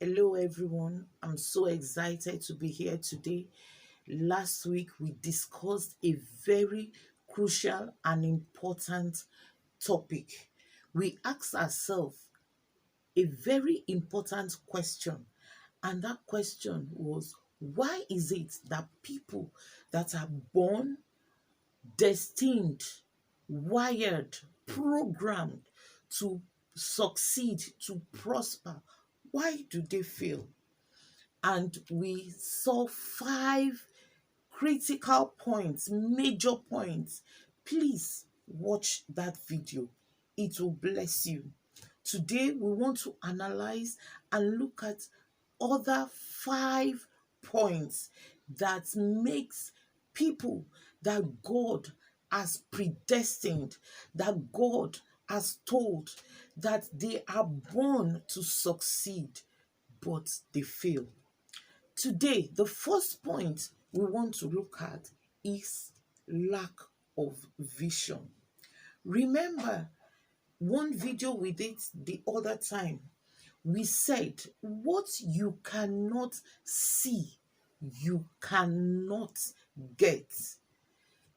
Hello, everyone. I'm so excited to be here today. Last week, we discussed a very crucial and important topic. We asked ourselves a very important question, and that question was, why is it that people that are born, destined, wired, programmed to succeed, to prosper, why do they fail? And we saw five critical points, major points. Please watch that video, it will bless you. Today, we want to analyze and look at other five points that makes people that God has predestined, that God has told that they are born to succeed, but they fail. Today, the first point we want to look at is lack of vision. Remember one video we did the other time, we said what you cannot see, you cannot get.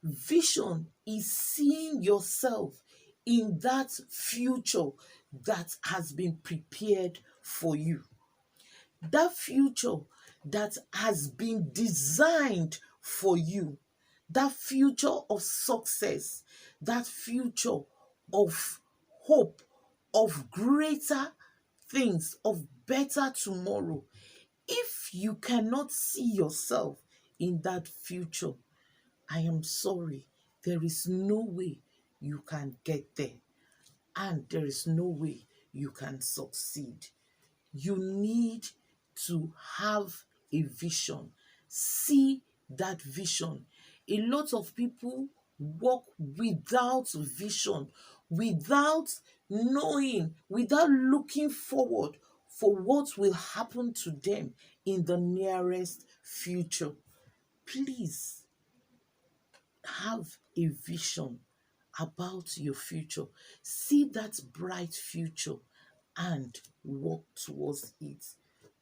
Vision is seeing yourself in that future that has been prepared for you, that future that has been designed for you, that future of success, that future of hope, of greater things, of better tomorrow. If you cannot see yourself in that future, I am sorry, there is no way you can get there, and there is no way you can succeed. You need to have a vision. See that vision. A lot of people walk without vision, without knowing, without looking forward for what will happen to them in the nearest future. Please have a vision about your future. See that bright future and work towards it.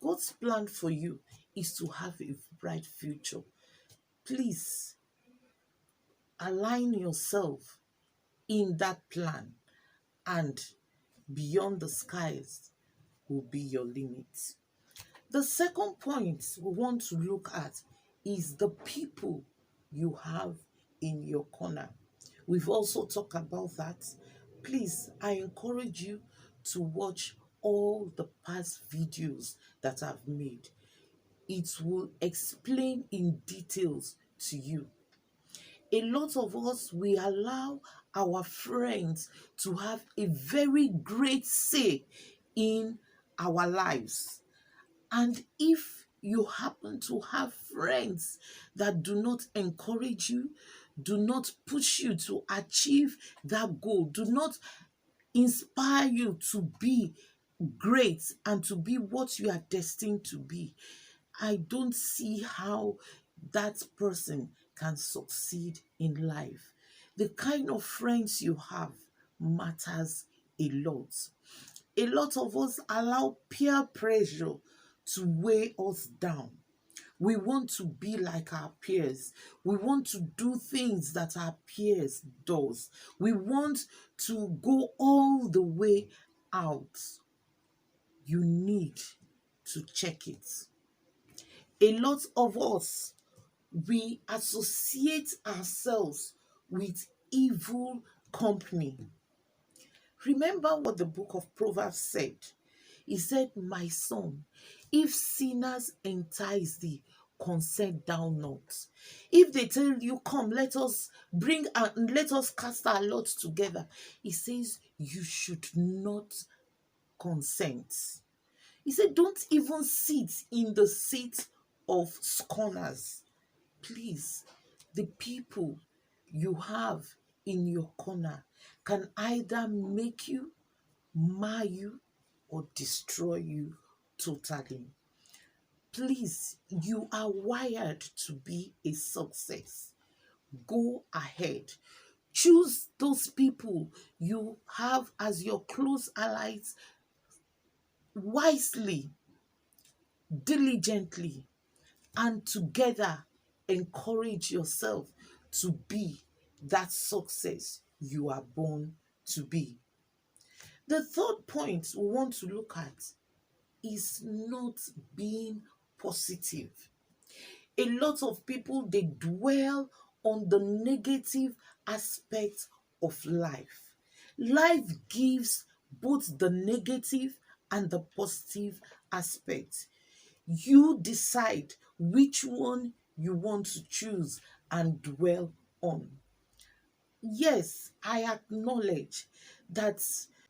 God's plan for you is to have a bright future. Please align yourself in that plan, and beyond the skies will be your limit. The second point we want to look at is the people you have in your corner. We've also talked about that. Please, I encourage you to watch all the past videos that I've made. It will explain in details to you. A lot of us, we allow our friends to have a very great say in our lives. And if you happen to have friends that do not encourage you, do not push you to achieve that goal, do not inspire you to be great and to be what you are destined to be, I don't see how that person can succeed in life. The kind of friends you have matters a lot. A lot of us allow peer pressure to weigh us down. We want to be like our peers. We want to do things that our peers does. We want to go all the way out. You need to check it. A lot of us, we associate ourselves with evil company. Remember what the book of Proverbs said. He said, my son, if sinners entice thee, consent thou not. If they tell you, come, let us let us cast our lots together, he says, you should not consent. He said, don't even sit in the seat of scorners. Please, the people you have in your corner can either make you, mar you, or destroy you totally. Please, you are wired to be a success. Go ahead. Choose those people you have as your close allies wisely. diligently and together encourage yourself to be that success you are born to be. The third point we want to look at is not being positive. A lot of people, they dwell on the negative aspect of life. Life gives both the negative and the positive aspect. You decide which one you want to choose and dwell on. Yes, I acknowledge that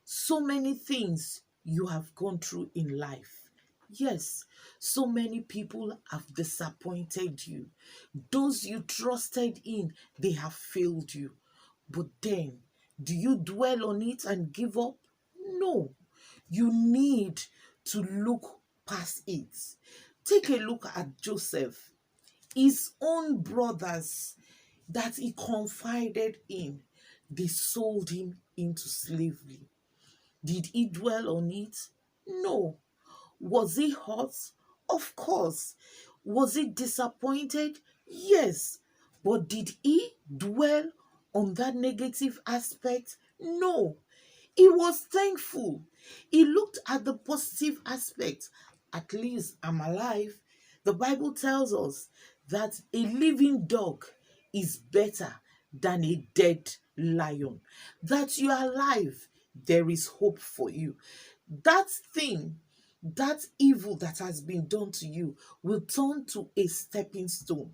so many things you have gone through in life. Yes, so many people have disappointed you. Those you trusted in, they have failed you. But then, do you dwell on it and give up? No. You need to look past it. Take a look at Joseph. His own brothers that he confided in, they sold him into slavery. Did he dwell on it? No. Was he hurt? Of course. Was he disappointed? Yes. But did he dwell on that negative aspect? No. He was thankful. He looked at the positive aspect. At least I'm alive. The Bible tells us that a living dog is better than a dead lion. That you are alive, there is hope for you. That thing, that evil that has been done to you, will turn to a stepping stone.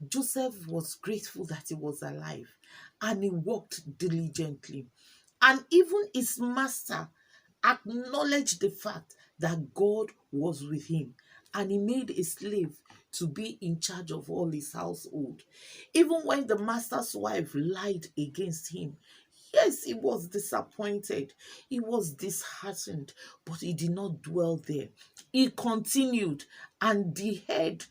Joseph was grateful that he was alive and he worked diligently. And even his master acknowledged the fact that God was with him and he made a slave to be in charge of all his household. Even when the master's wife lied against him, yes, he was disappointed, he was disheartened, but he did not dwell there. He continued, and the head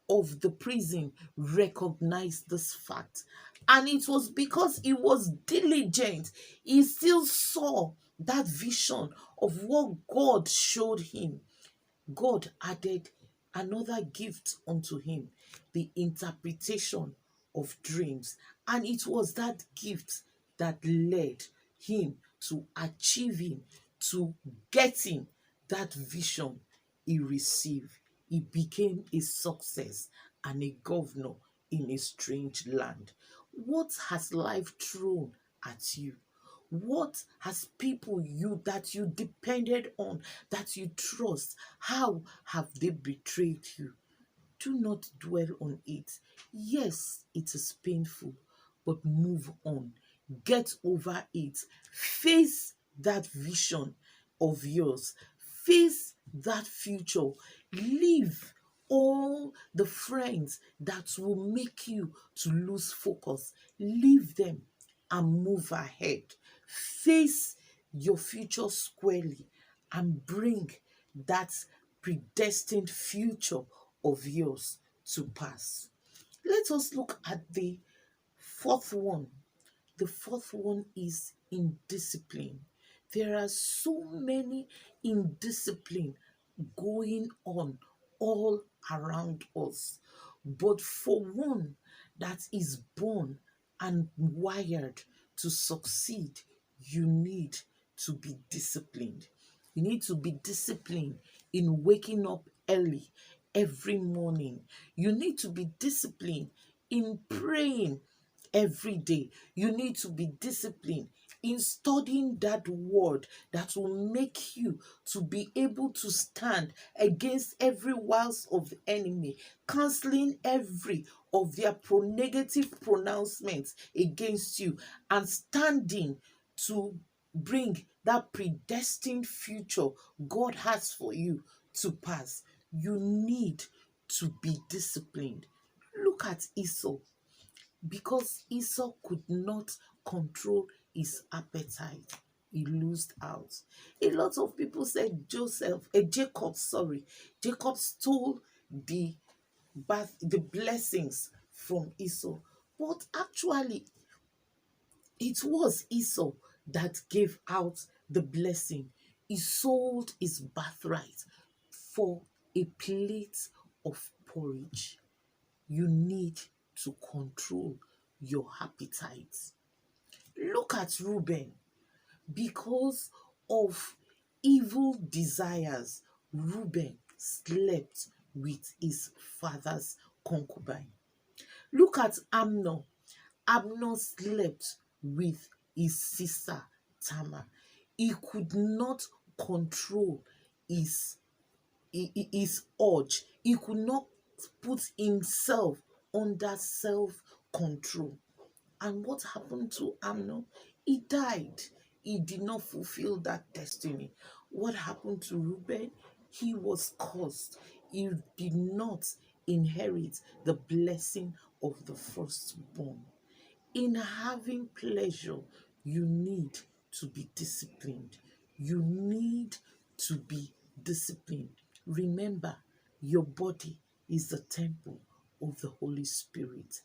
of the prison recognized this fact. And it was because he was diligent. He still saw that vision of what God showed him. God added another gift unto him, the interpretation of dreams. And it was that gift that led him to achieving, to getting that vision he received. He became a success and a governor in a strange land. What has life thrown at you? What has people you that you depended on, that you trust, how have they betrayed you? Do not dwell on it. Yes, it is painful, but move on. Get over it. Face that vision of yours. Face that future. Leave all the friends that will make you to lose focus. Leave them and move ahead. Face your future squarely and bring that predestined future of yours to pass. Let us look at the fourth one. The fourth one is indiscipline. There are so many indiscipline going on all around us. But for one that is born and wired to succeed, you need to be disciplined. You need to be disciplined in waking up early every morning. You need to be disciplined in praying every day. You need to be disciplined in studying that word that will make you to be able to stand against every wiles of the enemy, canceling every of their negative pronouncements against you, and standing to bring that predestined future God has for you to pass. You need to be disciplined. Look at Esau. Because Esau could not control his appetite, he lost out. A lot of people said Jacob stole the blessings from Esau. But actually, it was Esau that gave out the blessing. He sold his birthright for a plate of porridge, you need to control your appetite. Look at Reuben. Because of evil desires, Reuben slept with his father's concubine. Look at Amnon. Amnon slept with his sister Tamar. He could not control his, his urge. He could not put himself under self-control. And what happened to Amnon? He died. He did not fulfill that destiny. What happened to Reuben? He was cursed. He did not inherit the blessing of the firstborn. In having pleasure, you need to be disciplined. You need to be disciplined. Remember, your body is the temple of the Holy Spirit.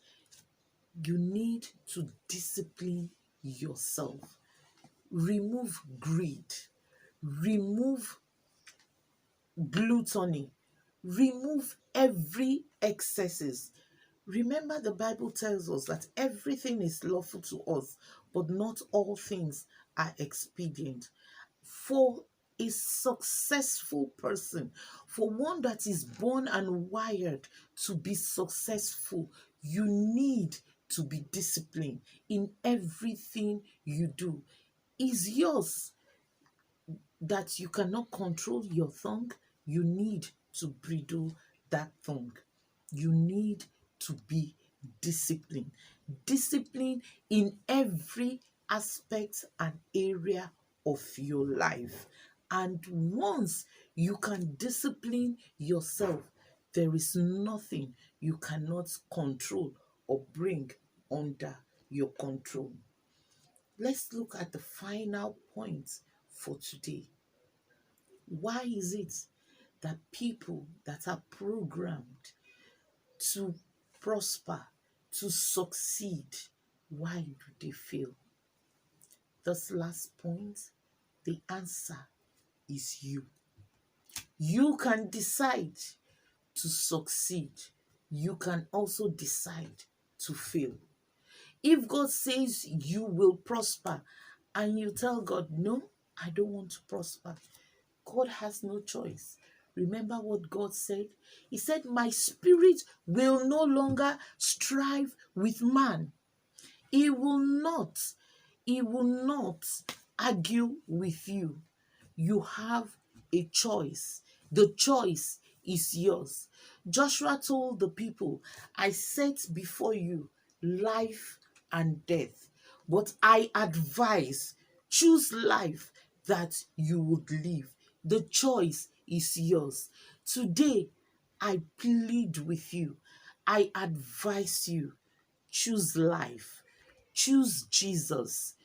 You need to discipline yourself. Remove greed. Remove gluttony. Remove every excesses. Remember, the Bible tells us that everything is lawful to us, but not all things are expedient. For a successful person, for one that is born and wired to be successful, you need to be disciplined in everything you do. Is yours that you cannot control your tongue? You need to bridle that tongue. You need to be disciplined. Discipline in every aspect and area of your life. And once you can discipline yourself, there is nothing you cannot control or bring under your control. Let's look at the final point for today. Why is it that people that are programmed to prosper, to succeed, why do they fail? This last point, the answer is you. You can decide to succeed. You can also decide to fail. If God says you will prosper and you tell God, no, I don't want to prosper, God has no choice. Remember what God said? He said, my spirit will no longer strive with man. He will not argue with you. You have a choice. The choice is yours. Joshua told the people, I set before you life and death, but I advise, choose life that you would live. The choice is yours. Today, I plead with you. I advise you, choose life. Choose Jesus.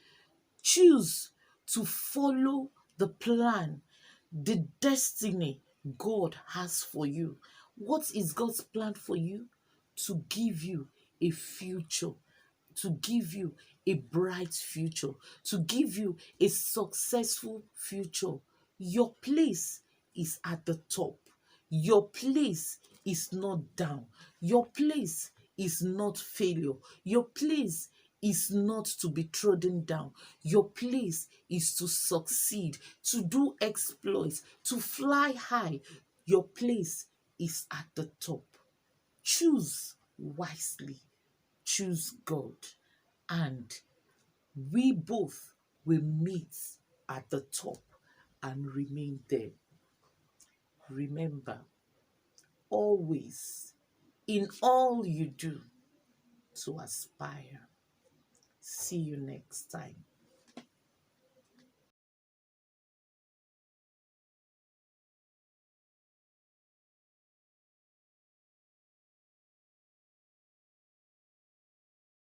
Choose to follow the plan, the destiny God has for you. What is God's plan for you? To give you a future, to give you a bright future, to give you a successful future. Your place is at the top. Your place is not down. Your place is not failure. Your place is not to be trodden down. Your place is to succeed, to do exploits, to fly high. Your place is at the top. Choose wisely. Choose God. And we both will meet at the top and remain there. Remember, always, in all you do, to aspire. See you next time.